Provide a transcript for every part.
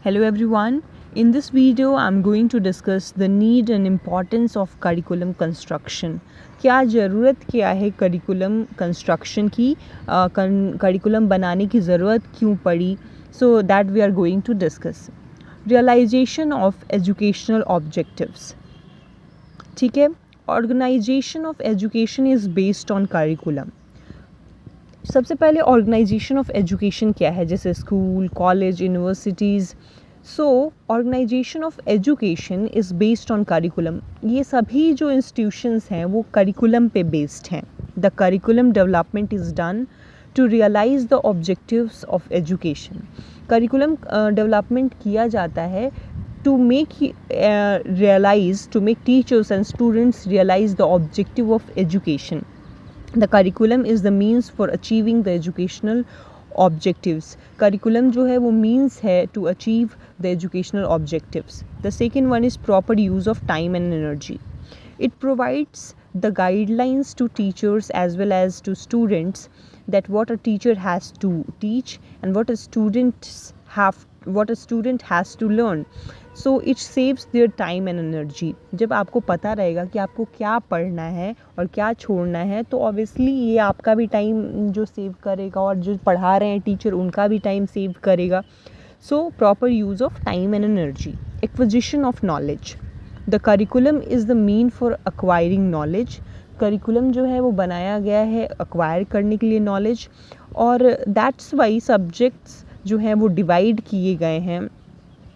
Hello everyone. In this video, I'm going to discuss the need and importance of curriculum construction. क्या ज़रूरत क्या है curriculum construction की, curriculum बनाने की ज़रूरत क्यों पड़ी, so that we are going to discuss. Realisation of educational objectives. ठीक है, organisation of education is based on curriculum. सबसे पहले ऑर्गेनाइजेशन ऑफ एजुकेशन क्या है, जैसे school, college, universities. So organisation of education is based on curriculum. ये सभी जो इंस्टीट्यूशंस हैं वो करिकुलम पे बेस्ड हैं. The curriculum development is done to realise the objectives of education. Curriculum development किया जाता है to make realize, to make teachers and students realize the objective of education. The curriculum is the means for achieving the educational objectives. Curriculum जो है वो means है to achieve the educational objectives. The second one is proper use of time and energy. It provides the guidelines to teachers as well as to students that what a teacher has to teach and what a student has to learn. So it saves their time and energy. जब आपको पता रहेगा कि आपको क्या पढ़ना है और क्या छोड़ना है, तो ऑब्वियसली ये आपका भी टाइम जो सेव करेगा और जो पढ़ा रहे हैं टीचर उनका भी टाइम सेव करेगा. So proper use of time and energy. Acquisition of knowledge. The curriculum is the mean for acquiring knowledge. Curriculum जो है वो बनाया गया है एक्वायर करने के लिए नॉलेज, और दैट्स वाई सब्जेक्ट्स जो हैं वो डिवाइड किए गए हैं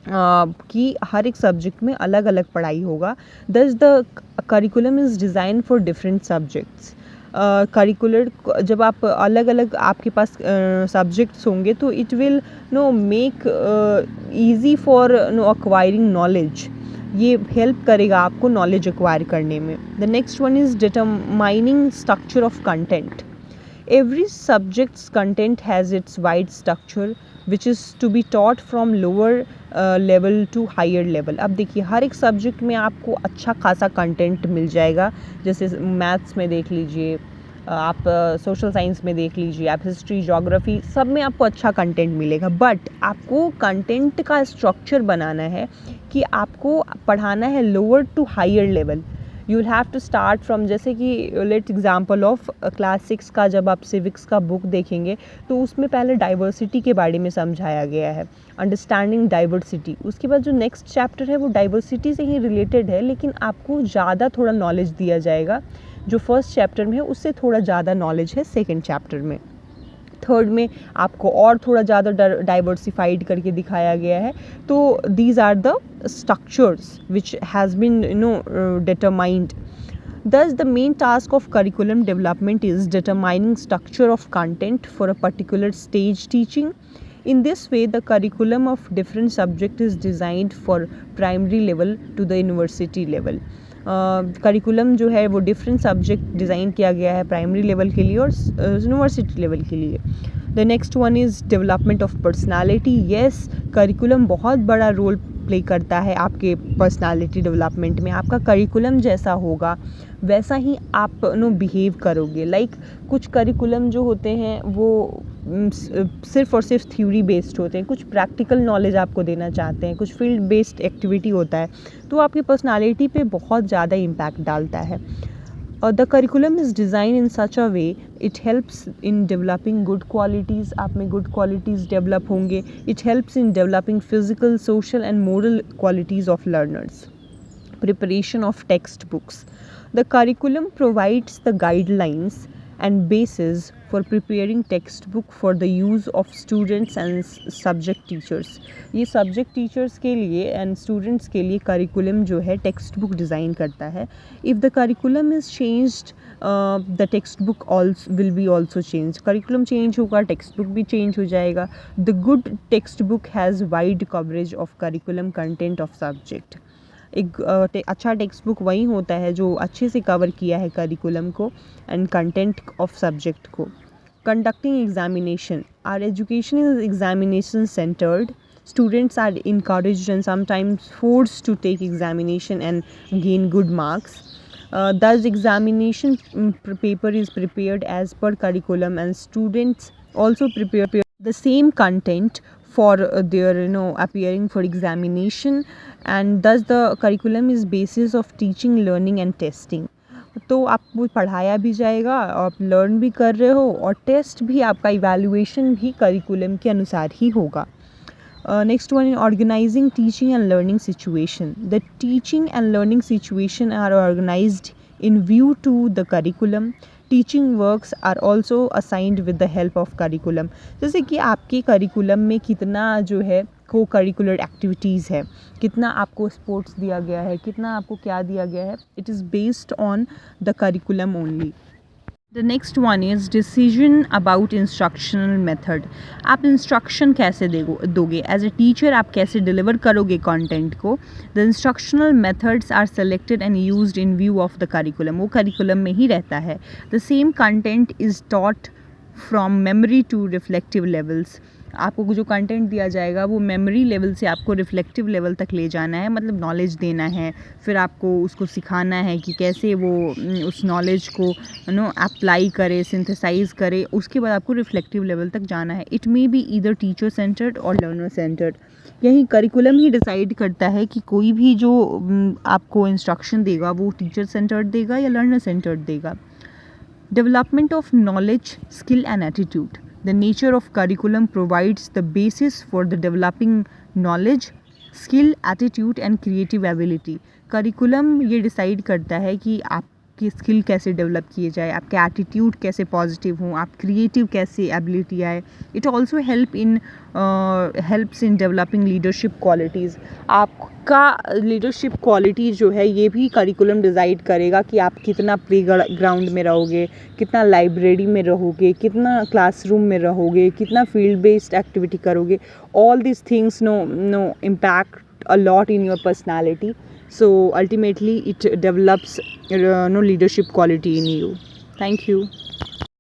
कि हर एक सब्जेक्ट में अलग अलग पढ़ाई होगा. दस the curriculum is design for different subjects. Curricular जब आप अलग अलग आपके पास सब्जेक्ट्स होंगे तो it will make easy for acquiring knowledge. ये हेल्प करेगा आपको नॉलेज एक्वायर करने में. The next one is determining structure of content. Every subject's content has its wide structure which is to be taught from lower level to higher level. अब देखिए हर एक subject में आपको अच्छा खासा कंटेंट मिल जाएगा. जैसे मैथ्स में देख लीजिए, आप सोशल साइंस में देख लीजिए, आप हिस्ट्री, ज्योग्राफी, सब में आपको अच्छा कंटेंट मिलेगा. बट आपको कंटेंट का स्ट्रक्चर बनाना है कि आपको पढ़ाना है lower to higher level. You will have to start from, जैसे कि लेट्स एग्जांपल ऑफ क्लास 6 का जब आप सिविक्स का बुक देखेंगे तो उसमें पहले डाइवर्सिटी के बारे में समझाया गया है, अंडरस्टैंडिंग डाइवर्सिटी. उसके बाद जो नेक्स्ट चैप्टर है वो डाइवर्सिटी से ही रिलेटेड है, लेकिन आपको ज़्यादा थोड़ा नॉलेज दिया जाएगा. जो फर्स्ट चैप्टर में है उससे थोड़ा ज़्यादा नॉलेज है सेकेंड चैप्टर में. थर्ड में आपको और थोड़ा ज़्यादा डाइवर्सिफाइड करके दिखाया गया है. तो these are the structures which has been determined. Thus the main task of curriculum development is determining structure of content for a particular stage teaching. In this way the curriculum of different subject is designed for primary level to the university level. Curriculum जो है वो different subject design किया गया है primary level के लिए और university level के लिए. The next one is development of personality. Yes, curriculum बहुत बड़ा रोल प्ले करता है आपके पर्सनालिटी डेवलपमेंट में. आपका करिकुलम जैसा होगा वैसा ही आप बिहेव करोगे. लाइक कुछ करिकुलम जो होते हैं वो सिर्फ और सिर्फ थ्योरी बेस्ड होते हैं, कुछ प्रैक्टिकल नॉलेज आपको देना चाहते हैं, कुछ फील्ड बेस्ड एक्टिविटी होता है, तो आपकी पर्सनालिटी पे बहुत ज़्यादा इम्पैक्ट डालता है. The curriculum is design in such a way it helps in developing good qualities. आप में गुड क्वालिटीज़ डेवलप होंगे. It helps in developing physical, social and moral qualities of learners. Preparation of textbooks. The curriculum provides the guidelines and basis for preparing textbook for the use of students and subject teachers. ये subject teachers के लिए and students के लिए curriculum जो है textbook design करता है. If the curriculum is changed, the textbook also will be also changed. Curriculum change होगा, textbook भी change हो जाएगा. The good textbook has wide coverage of curriculum content of subject. एक अच्छा टेक्स्ट बुक वही होता है जो अच्छे से कवर किया है करिकुलम को एंड कंटेंट ऑफ सब्जेक्ट को. Conducting examination. Our education is examination centred. Students are encouraged and sometimes forced to take examination and gain good marks. Thus examination paper is prepared as per curriculum and students also prepare the same content for their appearing for examination, and thus the curriculum is basis of teaching, learning and testing. तो आपको पढ़ाया भी जाएगा, आप learn भी कर रहे हो, और टेस्ट भी आपका इवैल्यूएशन भी करिकुलम के अनुसार ही होगा. Next one, in organizing teaching and learning situation. The teaching and learning situation are organized in view to the curriculum. Teaching works are also assigned with the help of curriculum. जैसे कि आपके curriculum में कितना जो है को curricular activities है, कितना आपको स्पोर्ट्स दिया गया है, कितना आपको क्या दिया गया है, it is based on the curriculum only. The next one is decision about instructional method. आप इंस्ट्रक्शन कैसे दोगे एज ए टीचर, आप कैसे डिलीवर करोगे कंटेंट को. The instructional methods are selected and used in view of the curriculum. वो curriculum में ही रहता है. The same content is taught from memory to reflective levels. आपको जो कंटेंट दिया जाएगा वो मेमोरी लेवल से आपको रिफ्लेक्टिव लेवल तक ले जाना है, मतलब नॉलेज देना है, फिर आपको उसको सिखाना है कि कैसे वो उस नॉलेज को अप्लाई करे, सिंथेसाइज करे. उसके बाद आपको रिफ्लेक्टिव लेवल तक जाना है. It may be either teacher centred और लर्नर सेंटर्ड. यही करिकुलम ही डिसाइड करता है कि कोई भी जो आपको इंस्ट्रक्शन देगा वो टीचर सेंटर्ड देगा या लर्नर सेंटर्ड देगा. Development of knowledge, skill and attitude. The nature of curriculum provides the basis for the developing knowledge, skill, attitude and creative ability. Curriculum ये डिसाइड करता है कि आपकी स्किल कैसे डेवलप किए जाए, आपके एटीट्यूड कैसे पॉजिटिव हों, आप क्रिएटिव कैसे एबिलिटी आए. It also helps in developing leadership qualities. आपका लीडरशिप क्वालिटी जो है ये भी करिकुलम डिसाइड करेगा कि आप कितना प्ले ग्राउंड में रहोगे, कितना लाइब्रेरी में रहोगे, कितना क्लासरूम में रहोगे, कितना फील्ड बेस्ड एक्टिविटी करोगे. All this things no impact a lot in your personality. So ultimately it develops leadership quality in you. Thank you.